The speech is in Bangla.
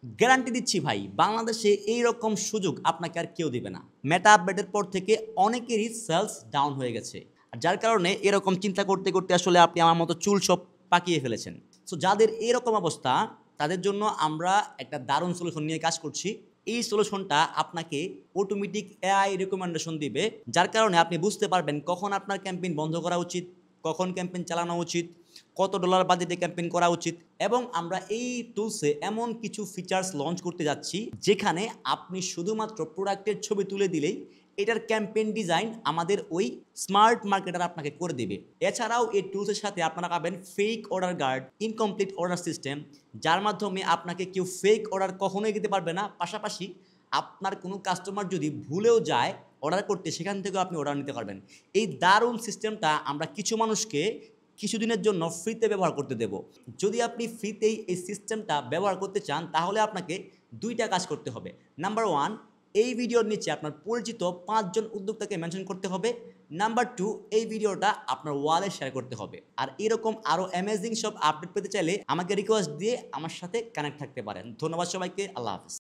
গ্যারান্টি দিচ্ছি ভাই, বাংলাদেশে এইরকম সুযোগ আপনাকে আর কেউ দিবে না। মেটা আপডেটের পর থেকে অনেকেরই সেলস ডাউন হয়ে গেছে, আর যার কারণে এরকম চিন্তা করতে করতে আসলে আপনি আমার মতো চুল সব পাকিয়ে ফেলেছেন। সো যাদের এরকম অবস্থা তাদের জন্য আমরা একটা দারুণ সলিউশন নিয়ে কাজ করছি। এই সলিউশনটা আপনাকে অটোমেটিক এআই রিকমেন্ডেশন দিবে, যার কারণে আপনি বুঝতে পারবেন কখন আপনার ক্যাম্পেইন বন্ধ করা উচিত, কখন ক্যাম্পেইন চালানো উচিত, কত ডলার বাজেটে ক্যাম্পেইন করা উচিত। এবং আমরা এই টুলসে এমন কিছু ফিচার্স লঞ্চ করতে যাচ্ছি যেখানে আপনি শুধুমাত্র প্রোডাক্টের ছবি তুলে দিলেই এটার ক্যাম্পেইন ডিজাইন আমাদের ওই স্মার্ট মার্কেটার আপনাকে করে দেবে। এছাড়াও এই টুলসের সাথে আপনারা পাবেন fake order guard, incomplete order system, যার মাধ্যমে আপনাকে কেউ ফেক অর্ডার কখনোই দিতে পারবে না। পাশাপাশি আপনার কোনো কাস্টমার যদি ভুলেও যায় অর্ডার করতে, সেখান থেকেও আপনি অর্ডার নিতে পারবেন। এই দারুণ সিস্টেমটা আমরা কিছু মানুষকে কিছুদিনের জন্য ফ্রিতে ব্যবহার করতে দেব। যদি আপনি ফ্রিতেই এই সিস্টেমটা ব্যবহার করতে চান তাহলে আপনাকে দুইটা কাজ করতে হবে। নাম্বার 1, এই ভিডিওর নিচে আপনার পরিচিত 5 জন উদ্যোক্তাকে মেনশন করতে হবে। নাম্বার 2, এই ভিডিওটা আপনার ওয়ালে শেয়ার করতে হবে। আর এরকম আরও অ্যামেজিং সব আপডেট পেতে চাইলে আমাকে রিকোয়েস্ট দিয়ে আমার সাথে কানেক্ট থাকতে পারেন। ধন্যবাদ সবাইকে, আল্লাহ হাফেজ।